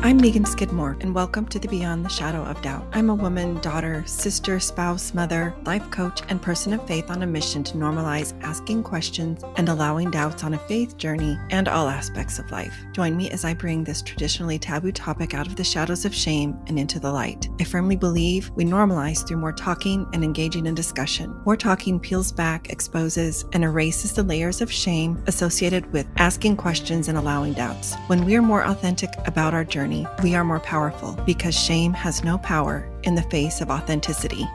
I'm Megan Skidmore, and welcome to the Beyond the Shadow of Doubt. I'm a woman, daughter, sister, spouse, mother, life coach, and person of faith on a mission to normalize asking questions and allowing doubts on a faith journey and all aspects of life. Join me as I bring this traditionally taboo topic out of the shadows of shame and into the light. I firmly believe we normalize through more talking and engaging in discussion. More talking peels back, exposes, and erases the layers of shame associated with asking questions and allowing doubts. When we are more authentic about our journey, we are more powerful because shame has no power in the face of authenticity.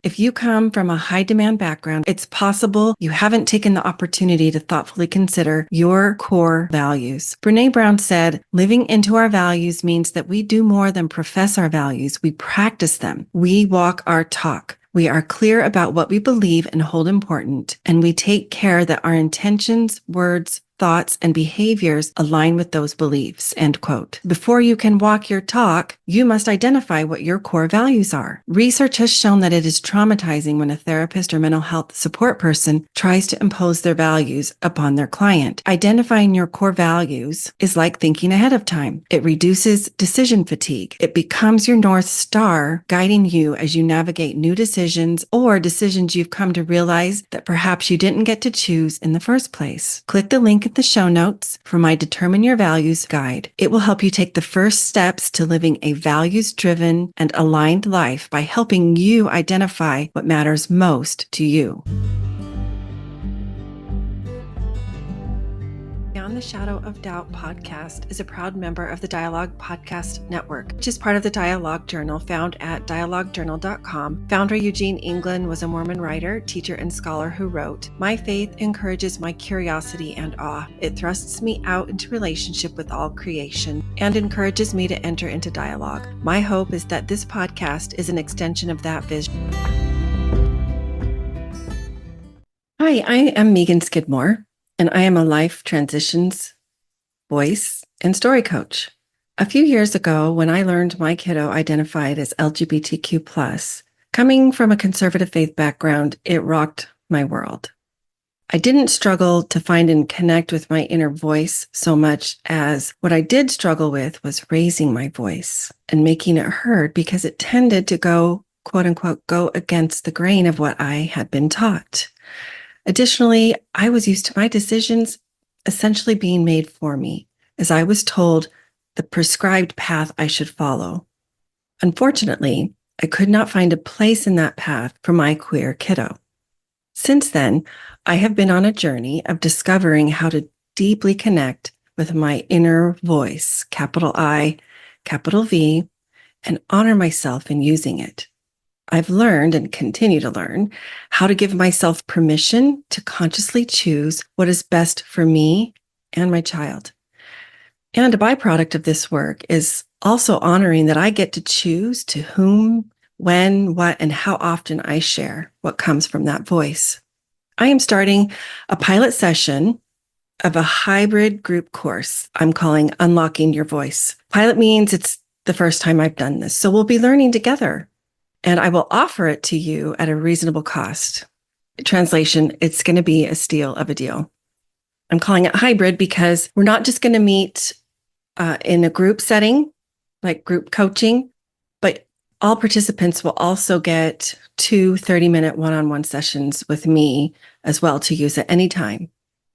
If you come from a high-demand background, it's possible you haven't taken the opportunity to thoughtfully consider your core values. Brené Brown said, living into our values means that we do more than profess our values. We practice them. We walk our talk. We are clear about what we believe and hold important, and we take care that our intentions, words, thoughts, and behaviors align with those beliefs, end quote. Before you can walk your talk, you must identify what your core values are. Research has shown that it is traumatizing when a therapist or mental health support person tries to impose their values upon their client. Identifying your core values is like thinking ahead of time. It reduces decision fatigue. It becomes your North Star, guiding you as you navigate new decisions or decisions you've come to realize that perhaps you didn't get to choose in the first place. Click the link in the show notes for my Determine Your Values guide. It will help you take the first steps to living a values-driven and aligned life by helping you identify what matters most to you. Beyond the Shadow of Doubt podcast is a proud member of the Dialogue Podcast Network, which is part of the Dialogue Journal found at dialoguejournal.com. Founder Eugene England was a Mormon writer, teacher, and scholar who wrote, "My faith encourages my curiosity and awe. It thrusts me out into relationship with all creation and encourages me to enter into dialogue. My hope is that this podcast is an extension of that vision." Hi, I am Megan Skidmore, and I am a life transitions voice and story coach. A few years ago, when I learned my kiddo identified as LGBTQ+, coming from a conservative faith background, it rocked my world. I didn't struggle to find and connect with my inner voice so much as what I did struggle with was raising my voice and making it heard because it tended to go, quote unquote, go against the grain of what I had been taught. Additionally, I was used to my decisions essentially being made for me, as I was told the prescribed path I should follow. Unfortunately, I could not find a place in that path for my queer kiddo. Since then, I have been on a journey of discovering how to deeply connect with my inner voice, capital I, capital V, and honor myself in using it. I've learned and continue to learn how to give myself permission to consciously choose what is best for me and my child. And a byproduct of this work is also honoring that I get to choose to whom, when, what, and how often I share what comes from that voice. I am starting a pilot session of a hybrid group course I'm calling Unlocking Your Voice. Pilot means it's the first time I've done this, so we'll be learning together. And I will offer it to you at a reasonable cost. Translation, it's going to be a steal of a deal. I'm calling it hybrid because we're not just going to meet in a group setting, like group coaching, but all participants will also get 2 30-minute one-on-one sessions with me as well to use at any time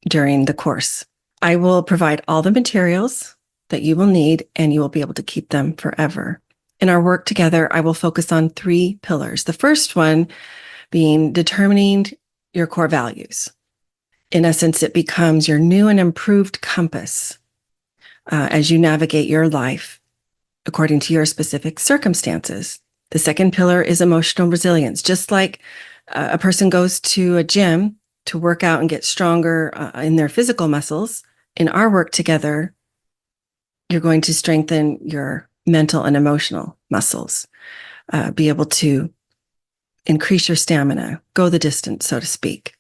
during the course. I will provide all the materials that you will need, and you will be able to keep them forever. In our work together, I will focus on 3 pillars. The first one being determining your core values. In essence, it becomes your new and improved compass as you navigate your life according to your specific circumstances. The second pillar is emotional resilience. Just like a person goes to a gym to work out and get stronger in their physical muscles, in our work together, you're going to strengthen your mental and emotional muscles, be able to increase your stamina, go the distance, so to speak.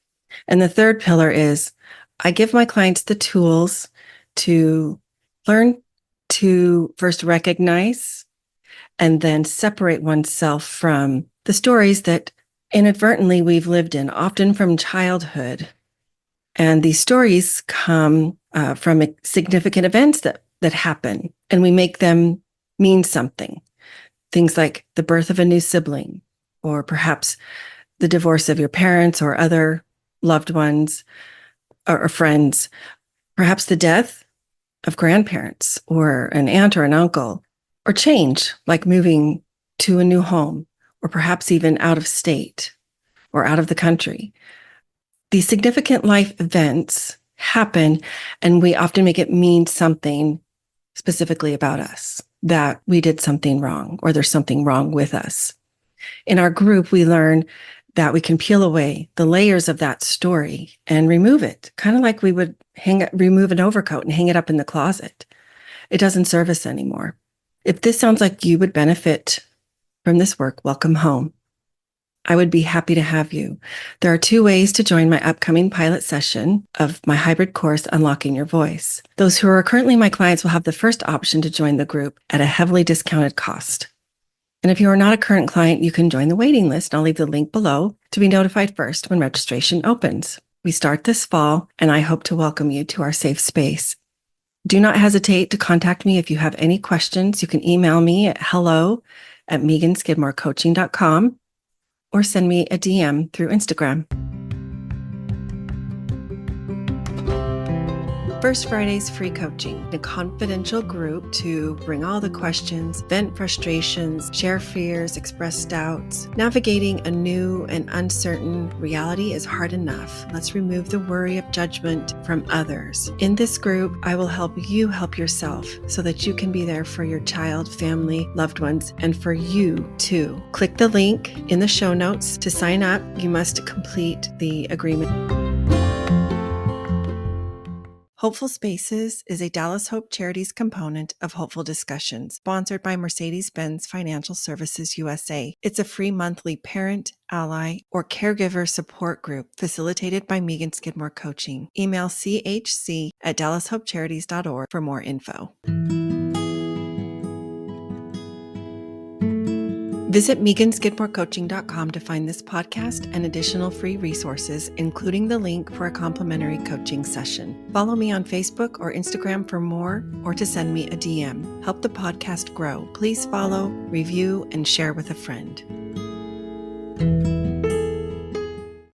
And the third pillar is I give my clients the tools to learn to first recognize and then separate oneself from the stories that inadvertently we've lived in, often from childhood. And these stories come from significant events that happen, and we make them mean something. Things like the birth of a new sibling, or perhaps the divorce of your parents or other loved ones or friends, perhaps the death of grandparents or an aunt or an uncle, or change like moving to a new home, or perhaps even out of state or out of the country. These significant life events happen, and we often make it mean something specifically about us, that we did something wrong or there's something wrong with us. In our group, we learn that we can peel away the layers of that story and remove it, kind of like we would remove an overcoat and hang it up in the closet. It doesn't serve us anymore. If this sounds like you would benefit from this work, welcome home. I would be happy to have you. There are 2 ways to join my upcoming pilot session of my hybrid course, Unlocking Your Voice. Those who are currently my clients will have the first option to join the group at a heavily discounted cost. And if you are not a current client, you can join the waiting list. I'll leave the link below to be notified first when registration opens. We start this fall, and I hope to welcome you to our safe space. Do not hesitate to contact me if you have any questions. You can email me at hello@meganskidmorecoaching.com or send me a DM through Instagram. First Friday's free coaching, a confidential group to bring all the questions, vent frustrations, share fears, express doubts. Navigating a new and uncertain reality is hard enough. Let's remove the worry of judgment from others. In this group, I will help you help yourself so that you can be there for your child, family, loved ones, and for you too. Click the link in the show notes to sign up. You must complete the agreement. Hopeful Spaces is a Dallas Hope Charities component of Hopeful Discussions, sponsored by Mercedes-Benz Financial Services USA. It's a free monthly parent, ally, or caregiver support group facilitated by Megan Skidmore Coaching. Email chc@dallashopecharities.org for more info. Visit meganskidmorecoaching.com to find this podcast and additional free resources, including the link for a complimentary coaching session. Follow me on Facebook or Instagram for more, or to send me a DM. Help the podcast grow. Please follow, review, and share with a friend.